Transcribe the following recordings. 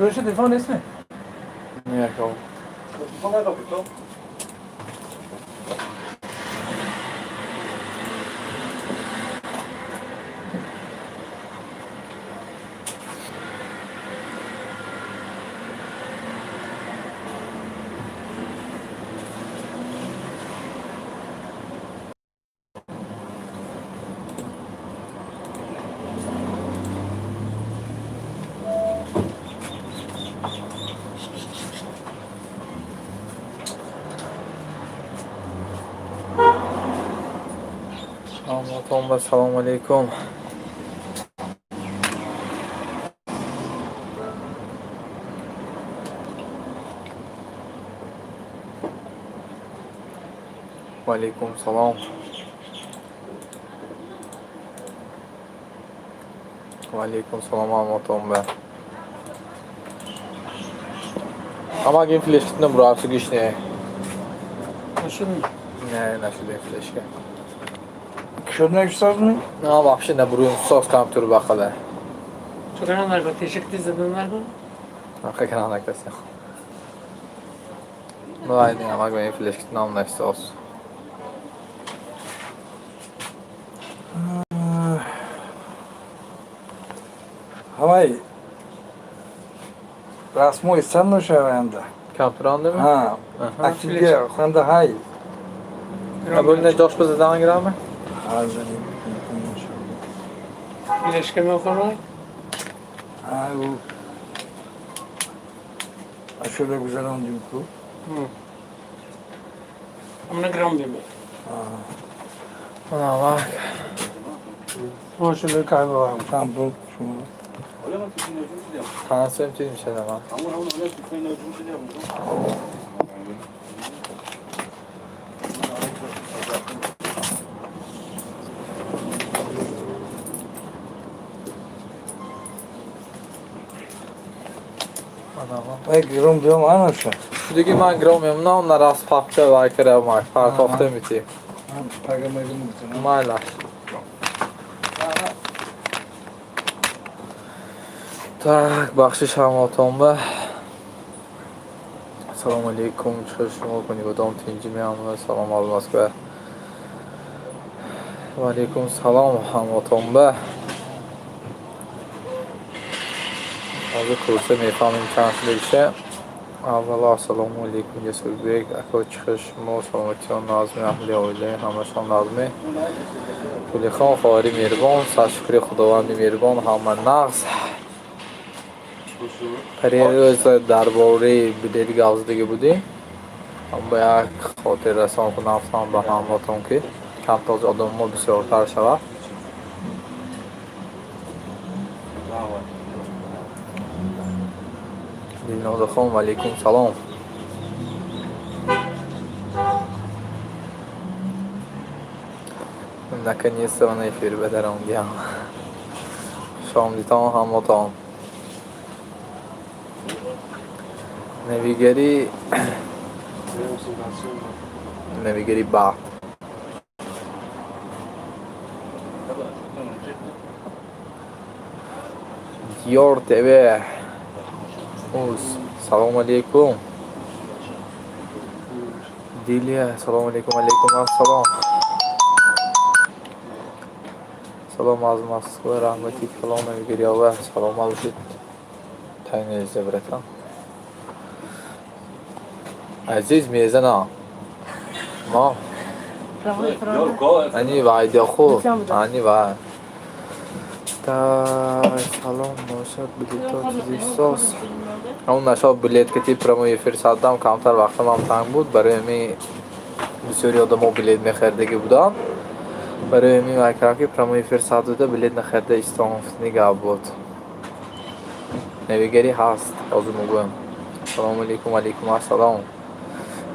روش تلفن اسمه Jako. تلفن رو بکن Assalamu alaikum. Wa alaikum salam. Wa alaikum salam rahmatullah. Ama gün fleşkinden burası giş ne? Nasıl? Ne nasıl bir fleşke? Şuna güzel mi? Ne вообще на бурун сос компьютер бахала. Çocuklar var, teşekkür edenler var. Hakikaten kan alakası yok. Ne var ne ama gün fleşkinden anlaştı olsun. Havay. Rasmo sen mi şevende? Kompüter anladın mı? Ha. Aktivite sen de hay. Ya böyle ne coş bize daha girer mi? Hazır. Birleşkeme okurlar. Ha bu. Şöyle güzel oldu bu. Ama gram değil mi? Ana bak. Ama şöyle kahve var. Tam bu. Şunu. Tansiyon tüyüm şey ama. Ay grom diyorum ana şu. Şuradaki ben görmüyorum. Ne onlar az papça var kere var. Parkofta miti. Pagamayı mı? Mala. Так, бахшиш ҳаматонба. Ассалому алайкум. Чухар шумо кунӣ будом тинҷи меҳамон салом алмаска. Ва алайкум салом ҳаматонба. ҳозир курса мефаҳмем чанд шуда иша. аввало ассалому алайкум ҷасурбек ако чухар шумо саломатиён назми аҳли оила ҳамашон назми гулихон ховари меҳрубон саршукри худованди меҳрубон ҳама нағз پریروز درباره بلیط گازدگی بودیم با یک خاطر رسان کنم به همراهتون که کمتاز آدم ما بسیارتر شود دلناز خان و علیکم سلام наконец-то на эфир بدرم گیم شام دیتان همراهتون نویگری با دیار تبه سلام علیکم دیلیه سلام علیکم السلام سلام از مسکو رحمتی فلان نویگری آوه سلام علیکم تاینه زبرتان عزیز میزنه ما انی وعید خوب انی وعید سلام باشد بلیطات زیستاس اون نشاب بلیط که تی پرموی فرصدم کمتر وقتم هم تنگ بود برای می بسیاری آدم ها بلیط میخردگی بودم برای می مکرم که پرموی فرصد بوده بلیط نخرده استانف نگاه بود نویگری هست آزو مگویم سلام علیکم علیکم السلام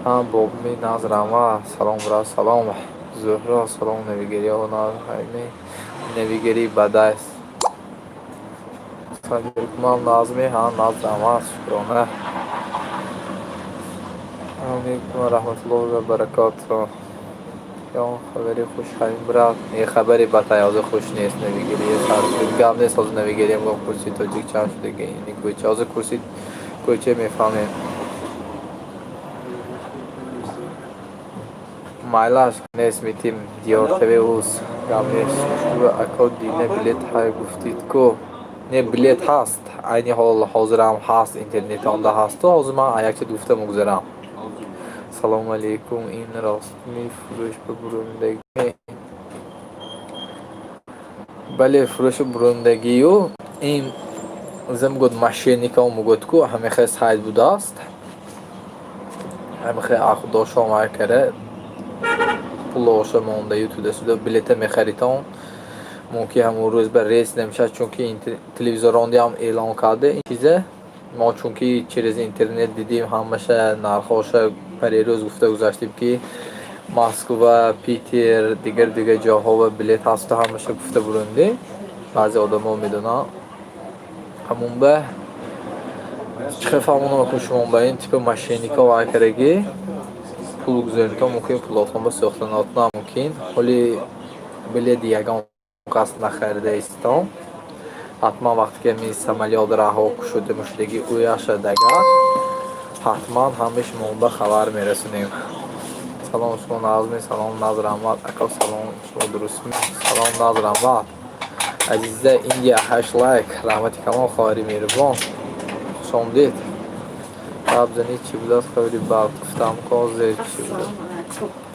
هم بابمی نظرم سلام برا سلام زهرا سلام نویگری ها نویگری بدست سلام علیکم نازمی هم نظرم شکرانه علیکم رحمت الله و برکاته یا خبری خوش همین برات یه خبری بتای خوش نیست نمیگیری یه سر گام نیست از نمیگیریم گفت کرسی تاجیک چند شده گه یعنی کوچه از کرسی کوچه میفهمیم مایلاش نیست میتیم دیار تبه اوز گام نیست و اکاد دینه بلیت های گفتید کو نه بلیت هست اینی حال حاضرم هست اینترنت آنده هست و حاضر من یک دوفته مگذارم سلام علیکم این راست فروش به بروندگی بله فروش بروندگی و این زم گفت ماشینیکا و مگوت کو همه خیلی سایت بوده است همه خیلی آخداش هم کرده پول آشه مونده یو تو دسته بلیت میخریتم ممکن همون روز به ریس نمیشه چون که تلویزیون هم اعلان کرده این چیزه ما چون که چیز اینترنت دیدیم همشه نرخاش پریروز گفته گذاشتیم که مسکو و پیتر دیگر جاها و بلیت هست همشه گفته برونده بعضی آدم ها میدونن همون به چه فهمونم که شما به این تیپ ماشینیکا و اکرگی پول گذاریم ممکن پلاتفرم با ساختنات نممکن ولی بلیت یگان قصد نخریده ایستم حتما وقتی که می سمالیات رها شده مشتگی اویا شده حتما همیش به خبر میرسونیم سلام شما نازمی سلام ناظر احمد اکا سلام شما درست می سلام ناظر احمد عزیزه ایندیا 8 لایک رحمتی کمان خواهری میربان خوش آمدید قبل زنید چی بود است خبری بعد گفتم که زیر چی بود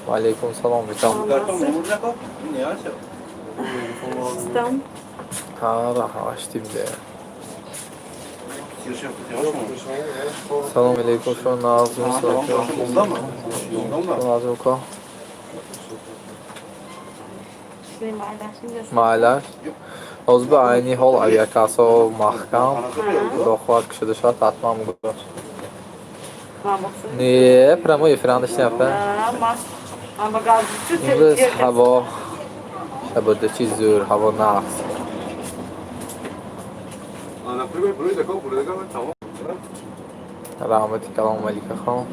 و علیکم سلام بیتام آره هاشتیم ده سلام علیکم شما نازم سلام نازم که مایلاش از به اینی حال اویا کاسا محکم داخل کشیده شد حتما مگذار نه پرمو فرانش نفر امروز هوا شباده چی زور هوا نقص رحمتی کلام ملیکه خان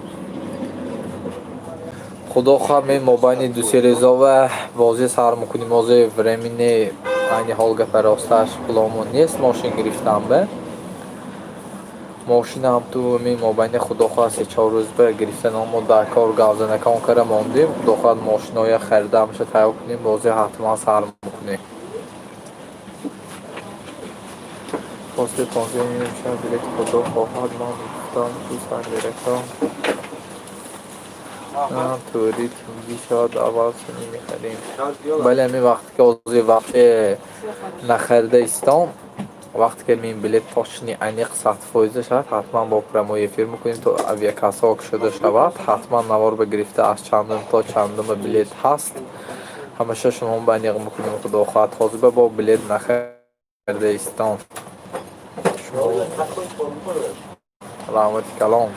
خدا خواه می مابین دو سه روزا و واضح سر میکنیم واضح ورمینه اینی حال گپ راستش پلامون نیست ماشین گرفتم به ماشین هم تو می مابین خدا خواه 3-4 روز به گرفتن ما در کار گوزه نکان کرده ماندیم خدا خواه ماشین های خریده میشه تایید کنیم واضح حتما سر میکنیم خواسته پانزه میشه بلیت خدا خواهد من گفتم تو سر گرفتم توری تیوی شاید اول سنی میخریم بله همین وقتی که اوضاع وقت نخرده ایستم وقتی که این بلیت پاشنی اینی 100% شد حتما با پرموی فیلم کنیم تو اویا کاسا شده شود حتما نوار بگرفته از چندم تا چندم بلیت هست همیشه شما با اینیق میکنیم خدا خواهد حاضر با بلیت نخرده ایستم رحمتی کلام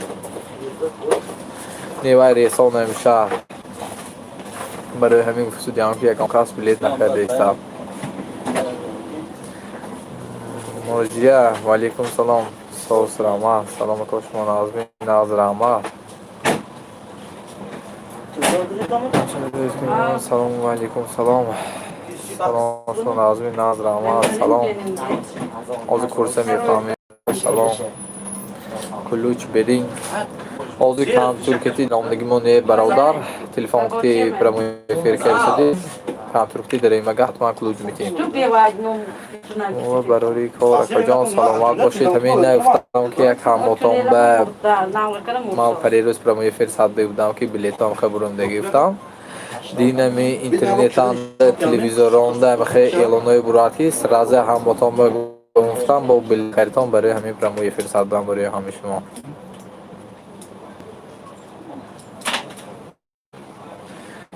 نیوه ریسا نمیشه برای همین فسودی هم که یکم کس بلیت نکرده ایستم مرجیه و علیکم سلام سوس رحمت سلام کاش ما نازمی ناظر احمد سلام علیکم سلام سلام شما نازمی ناظر احمد سلام از کرسه میفهمیم سلام کلوچ بدین از کام ترکیتی نامدگی مونه برادر تلفن کتی برای فرکر شدی کام ترکیتی در این مگه حتما کلوچ میتین و برای کار کجان سلامت باشید همین نگفتم که یک هموطن به من پریروز برای فرصت بودم که بلیتام خبرم ده گفتم دینمی اینترنت هم تلویزیون ده خیلی اعلانای براتی سرازه هموطن به گفتم با بلیت خریدم برای همین برای فرصت دادم برای همه شما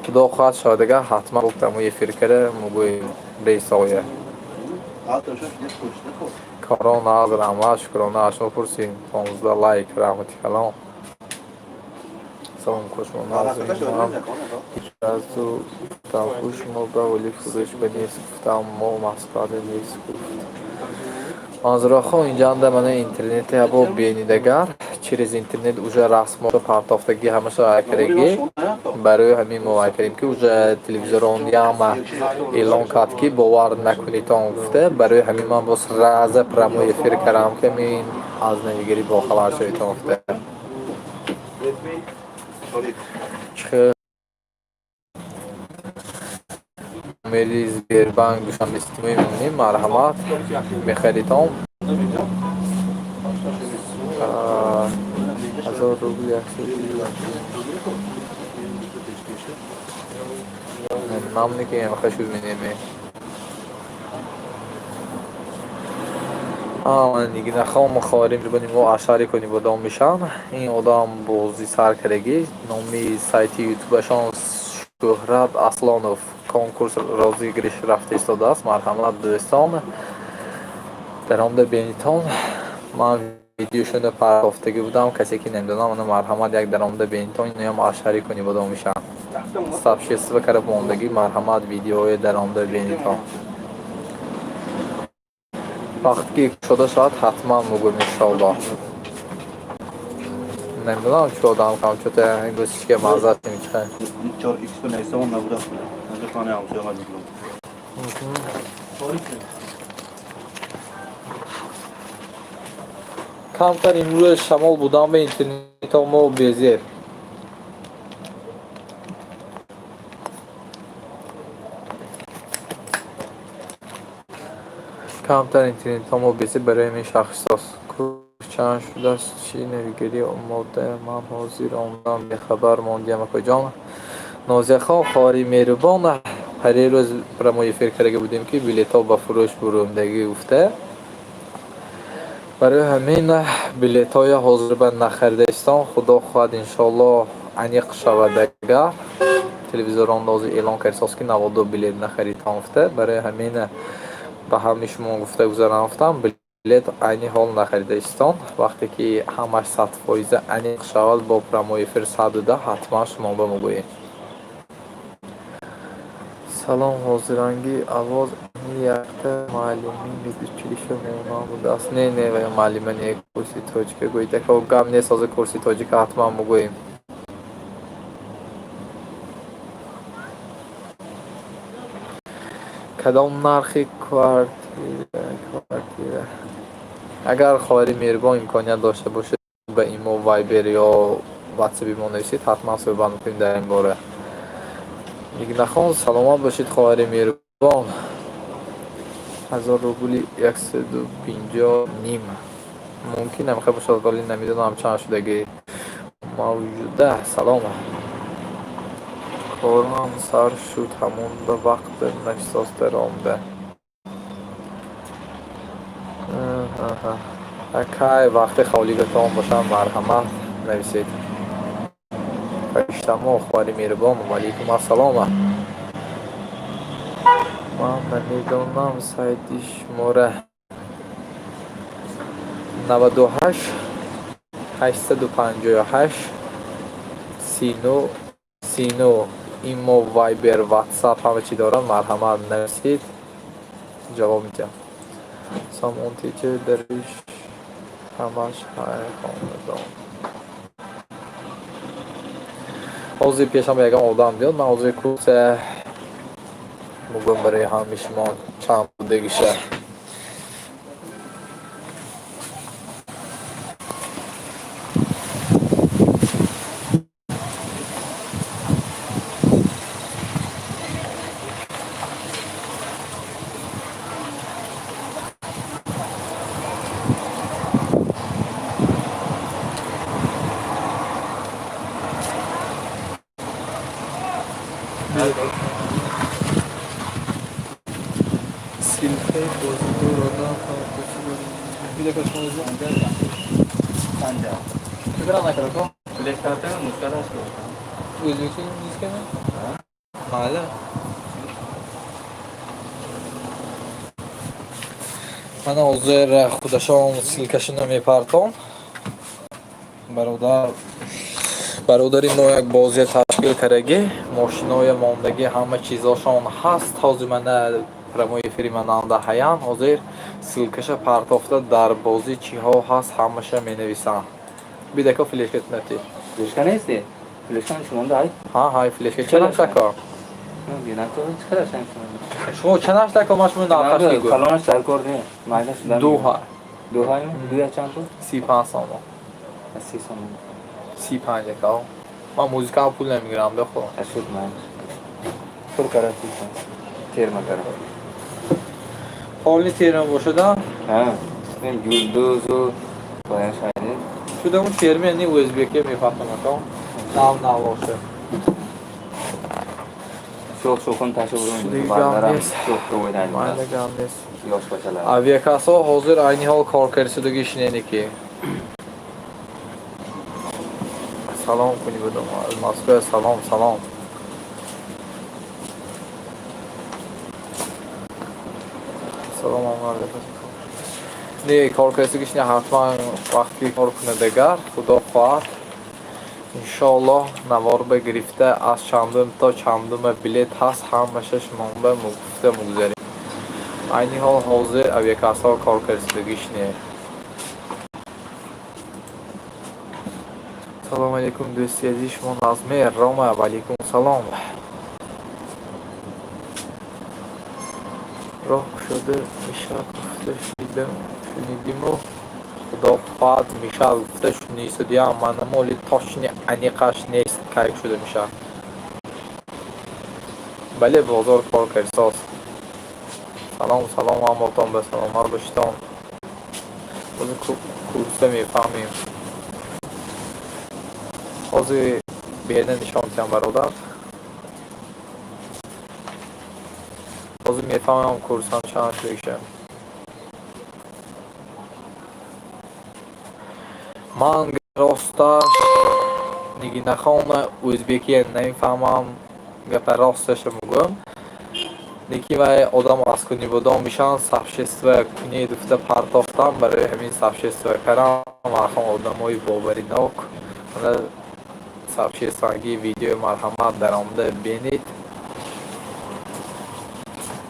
خدا خواهد شادگاه حتما گفتم یه فرکره مگوی ریسایه کاران ناظر احمد شکرانه اشما پرسیم 15 لایک رحمتی کلام سلام کشما ناظرین از تو تنفوش ما به ولی فروش به نیست گفتم ما مسکاده نیست گفت منظور خواه اینجا انده من اینترنت هبا بینیدگر چیز اینترنت اوجه رسم و پرتافتگی همشه اکرگی برای همین ما کردیم که اوجا تلویزیون هم اعلان کرد که باور نکنید تا گفته برای همین من باز راز پراموی فکر کردم که من از نویگری با خبر شوید تا گفته چه مریض بیربانگ دوشم استیمی میمونیم مرحمت میخریتم 1000 روبل 100 نام که این خشوز می‌نیمه من دیگه نخوام خاریم رو بنیم و اشاری کنیم و دام میشن این آدم بازی سر کردگی نامی سایت یوتیوبشان شهرت اصلانوف کنکورس رازیگریش رفته ایستاده است مرحمت دوستان در آمده بینیتان من ویدیوشون پرداختگی بودم کسی که نمیدونم اون مرحمت یک در آمده بینیتان اینو هم اشاری کنی و دام میشن سبشیست و کرب موندگی مرحمت ویدیوهای در آمده بینیتان وقتی که شده شاید حتما مگویم انشاءالله نمیدونم چه آدم کنم چطور این روزش که معذرت نمیچه 4 ایکس تو نیسته هم نبوده نزد خانه همسایه ها میگلوم کمتر این روی شمال بودم به اینترنت ها ما بیزیر کمتر اینترنت ها ما بیزیر برای این شخص هست چند شده است چی نویگری آماده من حاضر آمدم به خبر ماندیم کجا نازیه خواه خواهری مهربان هر روز برای فکر کرده بودیم که بلیط ها به فروش بروندگی افته برای همین بلیط های حاضر به نخریده استان خدا خواهد انشاءالله انیق شود اگر تلویزیون اندازی اعلان کرد که 92 بلیط نخرید افته برای همین به همین شما گفته گذارم افتم بلیط عینی حال نخریده استان وقتی که همش 100% انیق شود با پراموی فر 110 حتما شما به مگویید سلام حاضرانگی آواز یکتا معلمی میدوچلیشو مونا بوده است نه و معلمان یک کورسی تاجیک گویده که گم نیست از کورسی تاجیک حتما مگوییم کدام نرخی کوارتیره اگر خواهری مهربان امکانیت داشته باشه به ایمو وایبر یا واتساپی ما نویسید حتما صحبت میکنیم در این باره میگه نخوان سلامت باشید خواهر مهربان 1000 روبل 150 نیم ممکن هم خیلی باشد ولی نمیدونم چند شدگی موجوده سلام کارم سر شد همون به وقت نشستاس در آمده اکای وقت خالی بتان باشم مرحمت نویسید فرشتما خواهر مهربان و علیکم السلام من نمیدونم سایتی شماره 98 858 39 ایمو وایبر واتساپ همه چی دارم مرحمت نویسید جواب میدم سامان تیچه درش همش های خواندم حوضی پیشم یکم آدم بیاد من حوضی کورس مگم برای همیشه ما چند بودگیشه سیلفه بازی دور آدم بیده کشم روزی سنجا بگرم نکره کن بلیک کرده مشکل هست بزرگی نیست که نه؟ حالا من حاضر خودشان سیلکشون میپرتم برادری نوع یک بازی تشکیل کردگی ماشینای ماندگی همه چیزاشان هست حاضر من پرموی فری مننده هیان حاضر سیلکش پرتافته در بازی چی ها هست همشه می نویسن بیده که فلیش کتمتی بشکه نیستی؟ فلشان شما دای ها های فلشه چند شکا بینا تو چقدر شما شما چند شکا ما شما ناقش میگو کلانش سر کردی مایلش دو ها دو های دو چند تو 35 ساما 30 سوم 35 کا ما موزیکا پول نمیگیرم بخور اشد من پر کرا تیر ما کرا حالی تیرم باشه دا ها این جول دوزو باید شاید شده اون تیرمی یعنی اوزبیکی میفهمم اکا نام باشه شوخ شوخون تاشو شده برون گام بردارم نیست شوخ تو ویدن مایل گام نیست یاش باشلا авиакасо ҳозир айни ҳол коркарсидагиш не ки салом кунӣ будам аз москва салом салом салом амарда не коркарсидагиш не ҳатман вақти кор куна дигар худо хоҳад иншоаллоҳ наварба гирифта аз чандум то чандума билет ҳаст ҳамаша шумоба гуфта мегузарем айни ҳол ҳозир авиакасо коркарсидагиш не салому алейкум дӯсти азизи шумо назмер рома валейкум салом роҳ кушода мишак гуфта шунидиму худо хоҳад мишак гуфта шунисадиам манамоли точни аниқаш нест кайк шуда мишак бале бозор коркарсост салом салом ҳамотон ба саломат бошитон бози курса мефаҳмем ҳозир беъда нишон диҳам бародар ҳозир мефаҳмам курсам чанд шудагиша ман росташ нигинахона ӯзбекия намефаҳмам гапа росташа мегӯям Неки вай одам аз кунибудон мишан сабшества куни дуфта партофтам барои ҳамин сабшества карам вахон одамои боваринок ана сабшестваги видеои марҳамат даромада бинед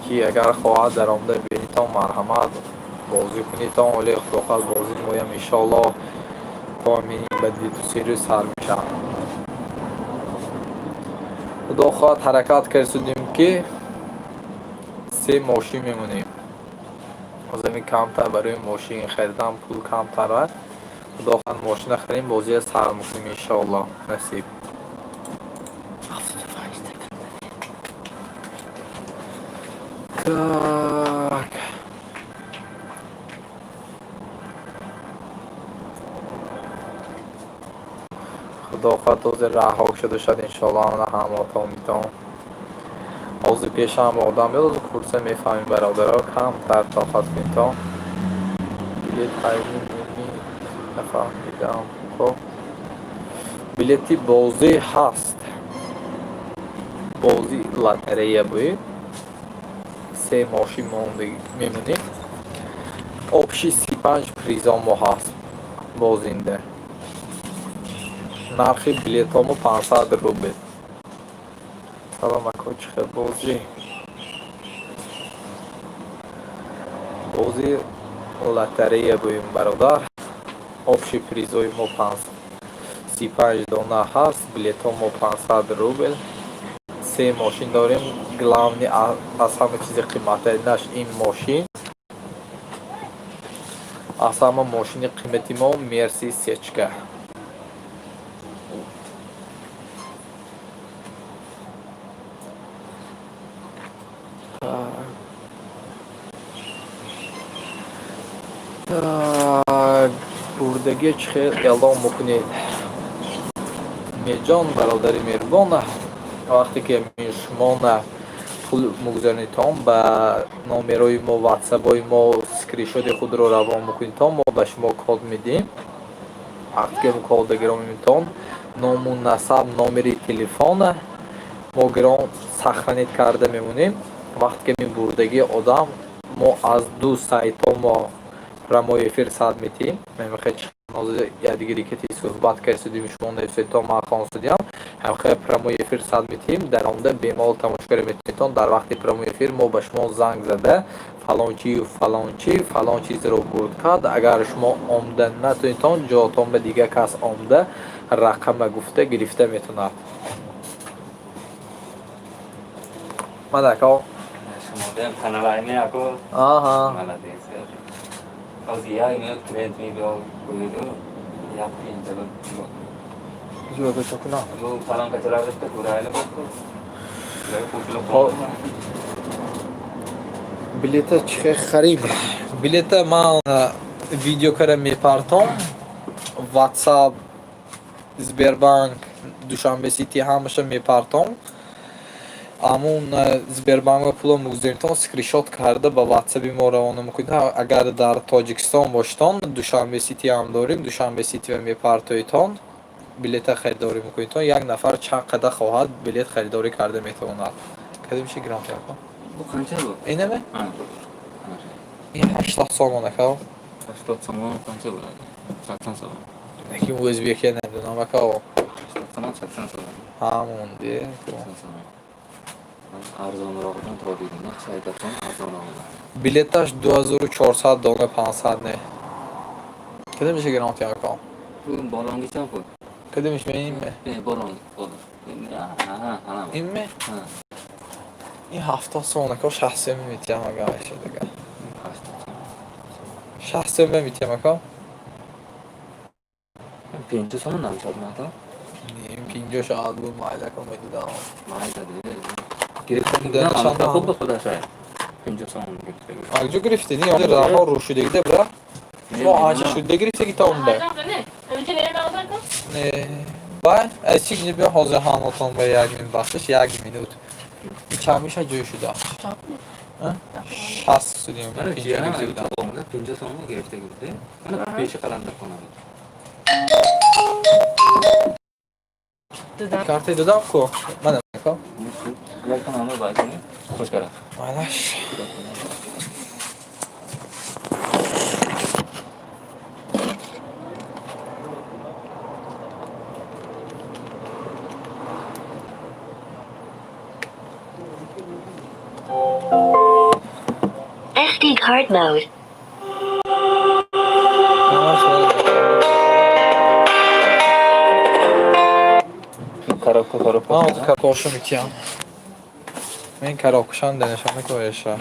ки агар хоҳад даромада бинитон марҳамат бозӣ кунитон оле худохоҳад бозӣ моям иншоаллоҳ то ҳамин ба дидусиру сар мешам худохоҳад ҳаракат карсудем ки 3 ماشین میمونیم از این کمتر برای ماشین خریدن پول کمتر است خدا خواهد ماشین خریم بازی سر میکنیم انشاءالله نصیب tak خدا خواهد حاضر رها شده شد انشاءالله همه میتون ҳозир пешам одам ёд курса мефаҳмем бародаро камтар тоқат кунитон билет нафаҳмидам хоб билети бозӣ ҳаст бозӣ лотарея буд 3 мошин мемонем обши 35 призомо ҳаст бозинда нархи билетомо 500 рубл салом ако чихе бозӣ лотарея буим бародар обши призои мо 35 дона ҳаст билетҳо мо 500 рубл 3 мошин дорем главни аз ҳама чизи қиматаринаш ин мошин аз ҳама мошини қимати мо мерси сечка бурдагӣ чӣ хел эълон мекунед меҷон бародари меҳрубона вақте ки шумона пул мегузаронидтон ба номерои мо ватсапои мо скриншоти худро равон мекунидтон мо ба шумо код медиҳем вақте ки кода гиром мемитон ному насаб номери телефона мо гиром сахранид карда мемонем вақте ки бурдагӣ одам мо аз 2 сайто мо прямой эфир сад метиҳем мемехед ҳозир ядигири кати суҳбат карсидим шумо нависетон ман хонсидиам ҳамхел прямой эфир сад метиҳем дар онда бемол тамошокаро метавонитон дар вақти прямой эфир мо ба шумо занг зада фалон чизро бурд кард агар шумо омда натавонитон ҷоатон ба дигар кас омда рақама гуфта гирифта метавонад. Мадаков. شما kanalai ni aku Aha. malah desa. Kalau dia ini trend ni dia begitu, ya pin jalan. Juga çokuna. Lu salam kacau itu kurang itu. Lalu pulang خب بلیت چه خرید بلیت من ویدیو کردم میپرتم واتساپ Сбербанк Душанбе Сити همش میپرتم امون Сбербанк پول مگذاریم скриншот کرده با واتساپ ما روانه میکنید اگر در تاجیکستان باشتان دوشنبه سیتی هم داریم دوشنبه سیتی و میپرتویتان بلیت خریداری میکنید یک نفر چقدر خواهد بلیت خریداری کرده میتواند کدوم میشه گرام کرد Bu kanca bu? اینه می Ha. این 80 سالانه که 80 zaman kanca bu? 80 zaman. یکی ازبکی نمیدونم که 80 zaman 80 zaman. همون دیگه 80 zaman. Arzonroqdan to'laydi. Naqsh aytasan arzonroqdan. بلیتش 2400 دلار 500 نه کدوم میشه گرام کرد Bu balongacha bu. کدوم میشه این می Balon. Ha. این می Ha. این 70 سالانه که 60 میتیم اگر میشه دیگه 60 میتیم که 500 so'm namshad mata. این 50 شاید بود مایده که میدیدم Mayda dedi. گرفتن Chanda چند xuddi xudo shay. 500 so'm getdi. اگه گرفتی نی اون راه رو شده برا ما آج شده گرفته کی تا اون به باید از چی بیا حاضر هاناتون به یک من بخشش یک مینوت چند میشه جوی شده 60 سودیم Mana jiyanim aytmoqda 500 so'mga gerifta ketdi. Mana peshi qalandir qo'nadi. کارت دادم کو من که Yaqin amir baytini xush qarab. مالش SD card mode. Karabka. من کارکاشو میتیم من این کارکشان دانشانه که باشه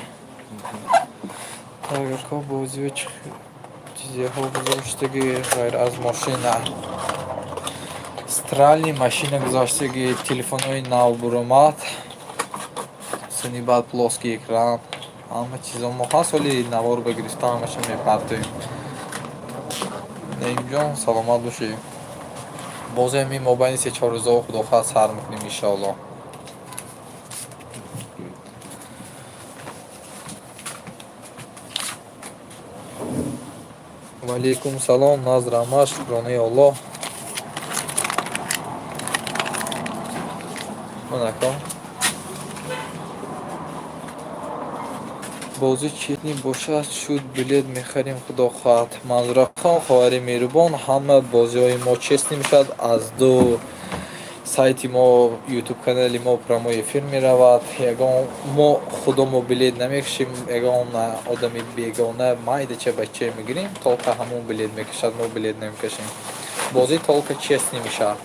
اگر که بازی و چیزی ها گذاشتگی غیر از ماشین نه استرالی ماشین گذاشتگی تلفن های نو برومات سنی بعد پلاسکی اکران همه چیزا ما هست ولی نوار بگریستان همشه میپرتیم نیم جان سلامت باشیم بازی همی مابین 3-4 روزا خدا خواست سر میکنیم انشاءالله و علیکم سلام نظر ما شکرانه الله منکم بازی چیتنی باشد شد بلیت میخریم خدا خواهد منظور خان خواهر میربان همه بازی های ما چیست نمیشد از دو سایت ما یوتیوب کانال ما پرامو افیر میرود یگان ما خدا ما بلیت نمیکشیم یگان آدمی بیگانه مایده چه بچه میگیریم تالکه همون بلیت میکشد ما بلیت نمیکشیم بازی تالکه چیست نمیشد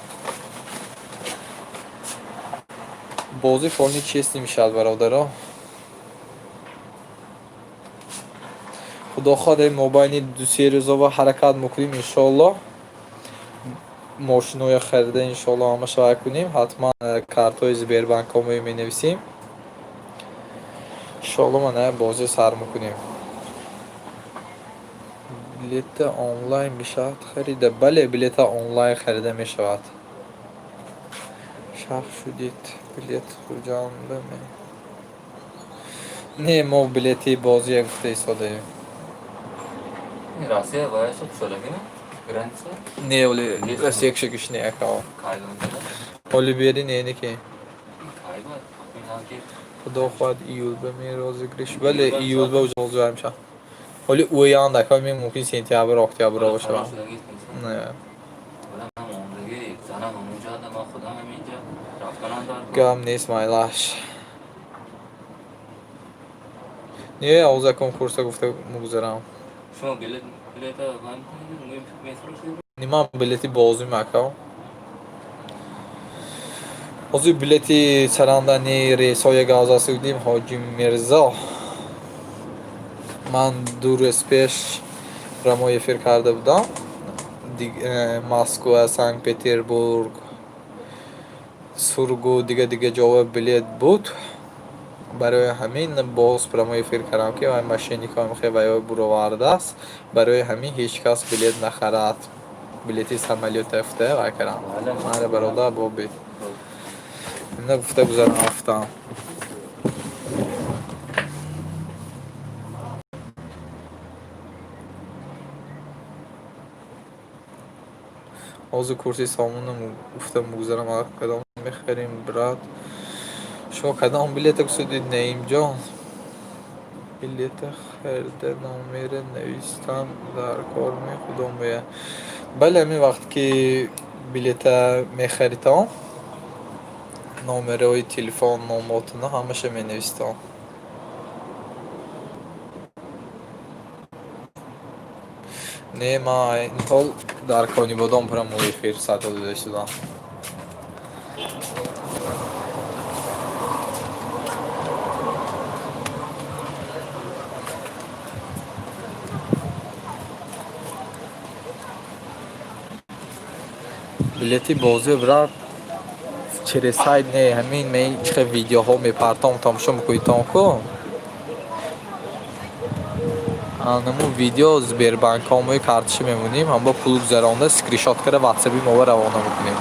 بازی فالنی چیست نمیشد برادرها خدا خواهد موبایل 2-3 روزا و حرکت میکنیم انشالله ماشین های خریده انشالله همه شوک کنیم حتما کارت های Сбербанк ها می نویسیم انشالله من بازی سر میکنیم بلیت آنلاین میشود خریده بله بلیت آنلاین خریده میشود شخص شدید بلیت کجا بمی نه ما بلیتی بازی گفته ایستاده ایم Rossiya boya shu cho'lagini granitsa نه ولی رسیک شکش نه اکاو qaydon. ولی بیاری نه اینه که Qayda. Minanki خدا خواهد ایول به می رازی گریش ولی ایول به وجه موضوع همشه ولی اوی آن دکا می ممکن سنتیابر اکتیابر باشه نه اونجایی زنم اونجا ده ما خودم اینجا رفتنم دار گم نیست مایلاش نه اوزا کنکورس گفته مگذارم شما بلیت من میفروشید نیما بلیتی بازی مکاو ҳозир билети сарандани рейсҳои Газа Саудим Ҳоҷи Мирзо ман 2 рӯз пеш промо эфир карда будам. Москва, Санкт-Петербург, Сургут, дига ҷоа билет буд. барои ҳамин боз промо эфир кардам ки вай мошенникҳо мехоҳад ваё буровардааст. барои ҳамин ҳеҷ кас билет нахарад. билети самолёт афта вай кардам. маре бародар боби ина гуфта гузарам афтам. ҳозир курси сомонам гуфтам гузарам кадом мехарем брат. шумо кадом билета гусудид Наимҷон? билета харда номера навистан дар кор мехудом бояд. бале ҳамин вақт ки билета мехаритон номерои телефон номотуна ҳамаша менавистон. не ман ин ҳол дар Конибодон промо эфир садо дода шудам. билети бози брат через сайт не ҳамин мен чихе видеоҳо мепартом тамошо мекунитон ку анамо видео Сбербанкомои картиши мемоним ҳам бо пул гузаронда скриншот карда ватсаби мо равона мекунем.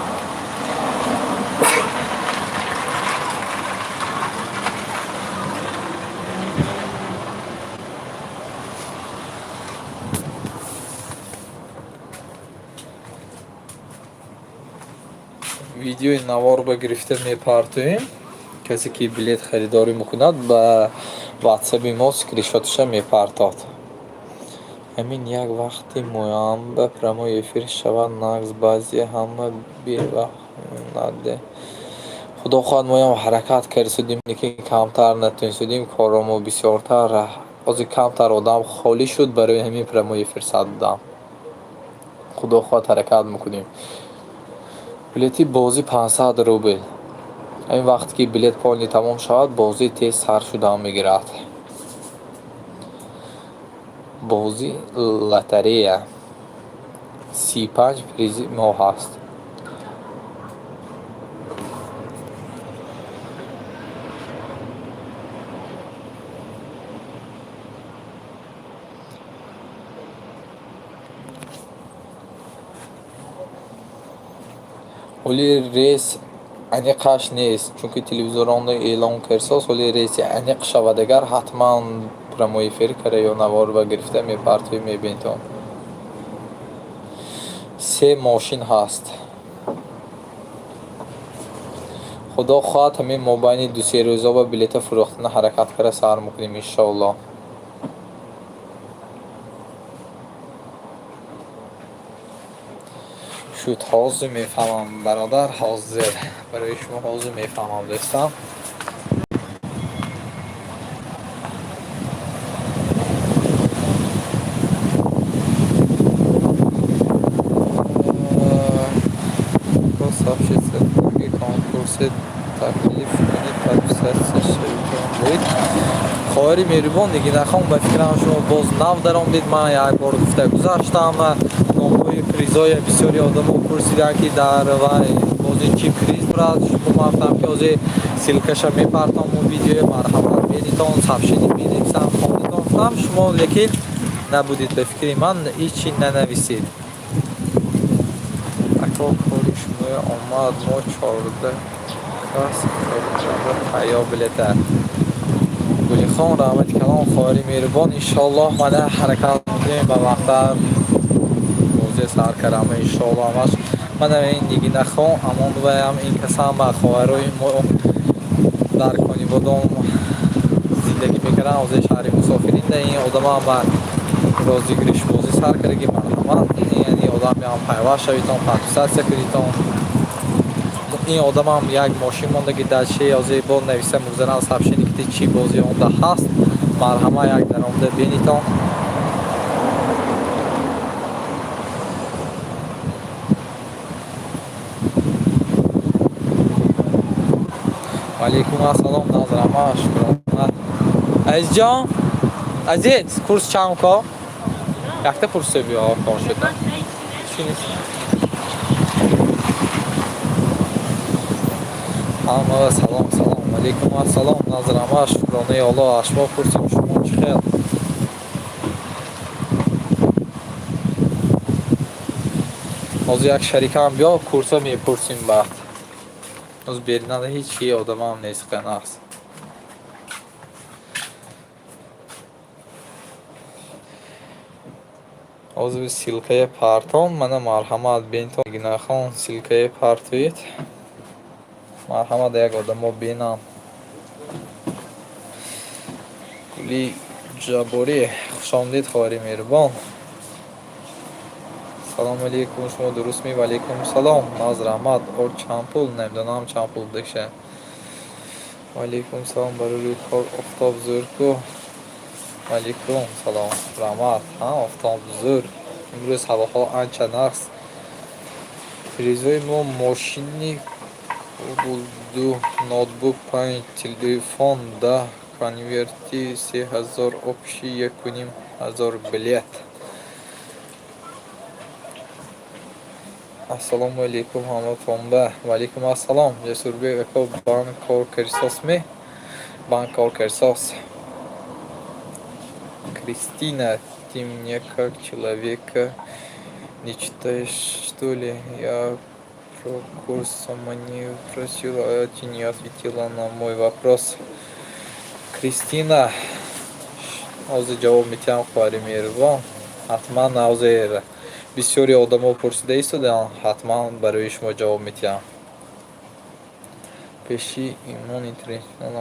видеои наворба гирифта мепартоем. касе ки билет харидорӣ мекунад ба ватсаби мо скриншотиша мепартод. ҳамин як вақти муайян ба промо эфир шавад нағз баъзе ҳама бевақт худо хоҳад моям ҳаракат карисудим лекин камтар натонисудим коромо бисёртар ҳозир камтар одам холӣ шуд барои ҳамин промо эфир сад будам. худо хоҳад ҳаракат мекунем. билети бозӣ 500 рубл. ҳамин вақте ки билет полни тамом шавад бозӣ тез сар шуда мегирад. бозӣ лотарея 35 призи моҳ ҳаст. ҳоли рейс аниқаш нест чунки телевизоронда эълон кардсоз ҳоли рейси аниқ шавад агар ҳатман промо эфир кара ё наворба гирифта мепартои мебинтон. 3 мошин ҳаст. худо хоҳад ҳамин мобайни 2-3 рӯза ба билета фурӯхтана ҳаракат кара сар мекунем иншоаллоҳ. шуд ҳозир мефаҳмам бародар ҳозир барои шумо ҳозир мефаҳмам дӯстам. хоҳари меҳрубон нигинахон ба фикрам шумо боз нав даромдед. ман як бор гуфта гузаштам номҳои призои бисёри одамо пурсиданд ки дар вай бози чӣ приз брат. шумо мафтам ки ҳозир силкаша мепартам мо видеои марҳамат бенитон сабшини менависам хонитон гуфтам шумо лекин набудед ба фикри ман ҳеҷ чӣ нанависед. ако кори шумои омад мо 14 кас ҳаё билета гулихон раҳмати калон хоҳари меҳрубон иншоаллоҳ мана ҳаракат мекунем ба вақта бозе сар кардам иншоаллоҳ ҳамаш мана ин нигинахон амон ваям ин касам ба хоҳарои мо дар Конибодон зиндагӣ мекардам ҳозир шаҳри мусофиринда ин одамам ба розигириш бозӣ сар кардаги марҳамат яъни одам ям пайваст шавитон подписатсия кунитон. ин одамам як мошин мондаги дачи ҳозир бо нависта мегузарам сабшини ки чӣ бози онда ҳаст марҳама як даромда бенитон. алейкум ассалом назрама шукрона азизҷон азиз курс чанд ко якта курсе биё кор шуда чӣ нест ҳама салом салом алейкум ассалом назрама шукронаи Алло ашмо курсим шумо чӣ хел ҳозир як шарикам биё курса мепурсим бахт ҳозир беринада ҳеҷ ки одамам нест қанаас ҳозир силкаи партон мана марҳамат бентон гинахон силкаи партоид марҳамат як одамо бинам гули ҷаборӣ хушомдид ховари меҳрубон салому алейкум шумо дуруст ми валейкум салом назр аҳмад ор чанд пул намедонам чанд пул бекша валейкум салом барои кор офтоб зӯрку валейкум салом раҳмат офтоб зӯр имрӯз ҳавоҳо анча нақс призои мо мошини булду ноутбук 5 телефон 10 конверти 3000 общи 1500 билет ассалому алейкум ҳаматонба валейкум ассалом ҷасурбек ако банк кор карисосме банк кор карисос Кристина, ты мне как человека не читаешь, что ли? Я про курс сама не просила, а ты не ответила на мой вопрос. Кристина, ҳозир ҷавоб метиҳам хӯари меҳрубон ҳатман ҳозир бисёри одамо пурсида истодаанд ҳатман барои шумо ҷавоб метиҳам пеши имон интернешнл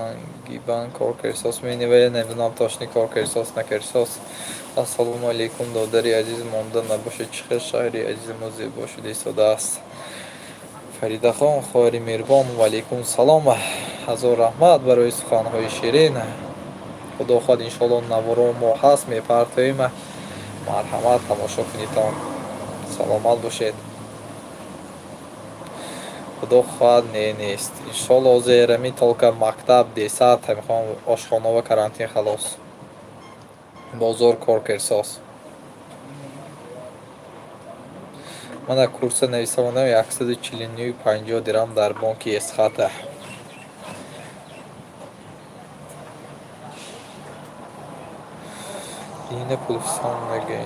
банк кор карисос менавая намедонам точно кор карисос на карисос ассалому алейкум додари азиз монда набошад чӣ хел шаҳри азизи мо зебо шуда истодааст фаридахон хӯари меҳрубон валейкум салом ҳазор раҳмат барои суханҳои ширин худо хоҳад иншоалло наворо мо ҳаст мепартоем марҳамат тамошо кунитон саломат бошед худо хоҳад нест иншоалло ҳозирами толка мактаб десад мехоҳам ошхонава карантин халос бозор кор карисос мана курса нависаванам 149 дирам дар бонки эсхата ина пулфисондаги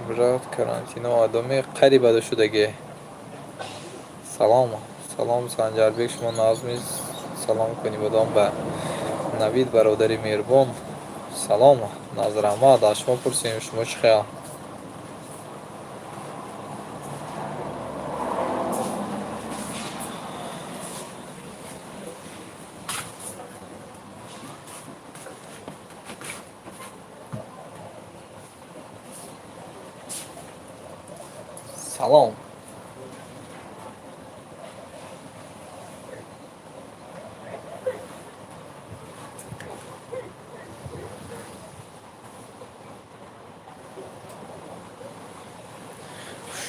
брат карантина одаме қарибада шудаги салом салом санҷарбек шумо назми салом кунӣ бодом ба навид бародари меҳрубон салом назр аҳмад аз шумо пурсем шумо чӣ хел салом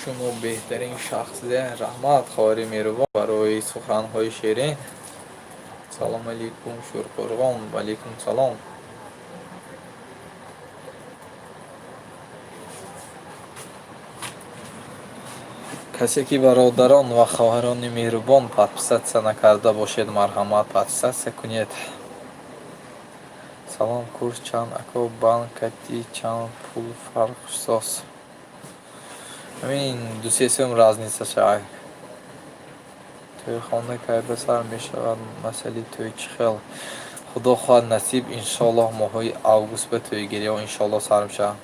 шумо беҳтарин шахсия раҳмат ховари меҳрубон барои суханҳои ширин салому алейкум шӯрқурғон валейкум салом касе ки бародарон ва хоҳарони меҳрубон подписатсия накарда бошед марҳамат подписатсия кунед салом курс чанд ако банкати чанд пул фарқсос ҳамин дусесум разница шай тӯйхона кай ба сар мешавад масъали тӯй чӣ хел худо хоҳад насиб иншоаллоҳ моҳои август ба тӯйгириҳо иншоаллоҳ сар мешавад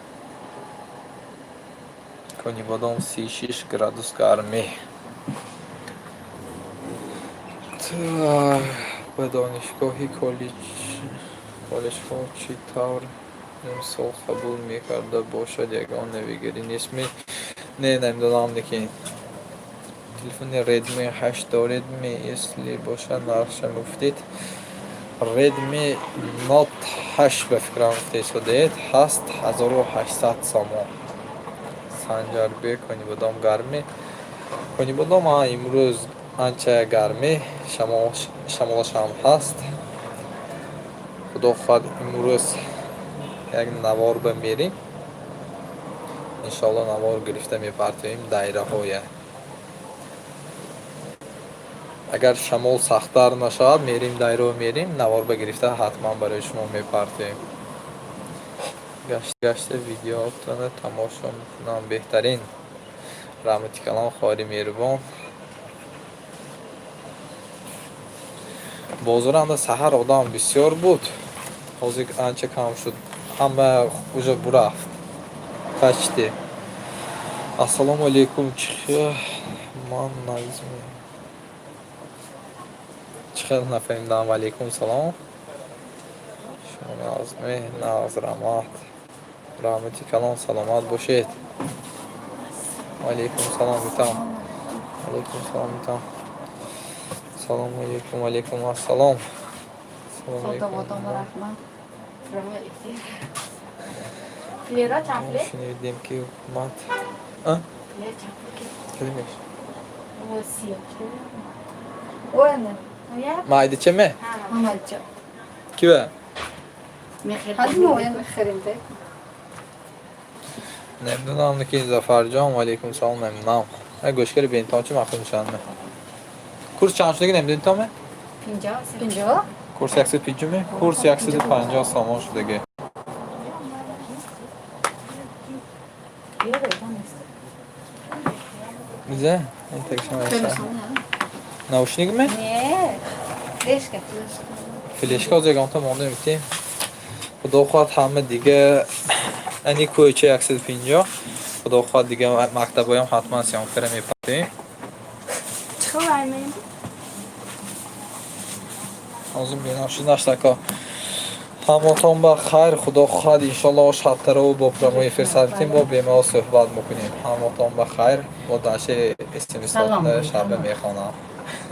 кони бодом 36 градус гармӣ ба донишгоҳи коллеҷҳо чӣ тавр имсол қабул мекарда бошад ягон навигирӣ нест не намедонам лекин телефони Redmi 8 доредми если бошад нархша муфтид Redmi Note 8 ба фикрам гуфтаистодаед ҳаст 1800 сомон санҷарбек кони бодом гармӣ кони бодом имрӯз анча гармӣ, шамолаш ҳам ҳаст. Худо хоҳад имрӯз як навор бимерим. Иншоалло навор гирифта мепартоем дайраҳоя. Агар шамол сахттар нашавад, мерим дайраҳо мерим, навор ба гирифта ҳатман барои шумо мепартоем. гашта видеоатона тамошо мекунам. Беҳтарин раҳмати калон хори меҳрубон. Бозоранда саҳар одам бисёр буд. Ҳозир анча кам шуд. Ҳама уже бурафт. Почти. Ассалому алейкум. Ман назми. Чиқадр нафаҳмидам. Алейкум салом. Шумо назми, наз раҳмат. Раҳмати калон саломат бошед. Алейкум салом митам. Алейкум салом митам. Салому алейкум, алейкум ассалом. Салому алейкум. Шуни видим ки ҳукумат. Килимеш. Майди чеме? Кива? نمیدونم که زفر جان. علیکم سلام. نمیدونم گوشگری بین تا چه مخصوص میشن. کورس چند شده که نمیدونی تامه؟ 50 کورس 150 کورس 150 سامان شده که bize en tek şey var. Naушник mi? Ne? Fleşka. Fleşka az yakın tam onu bitti. Xudo xohlad hamma دیگه ani ko'cha 150. Xudo xohlad دیگه maktabga ham hatman syomkara mepatayim. Çıkıvermeyin. Hozir men shu ҳаматон ба хайр. Худо хоҳад иншоалло шабтаро бо прямой эфир садтим бо бемаҳол суҳбат мекунем. ҳаматон ба хайр. бо даши смс шаба мехонам.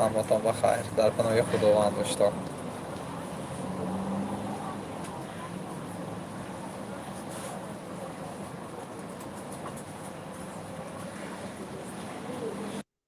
ҳаматон ба хайр. дар паноҳи худованд оштод.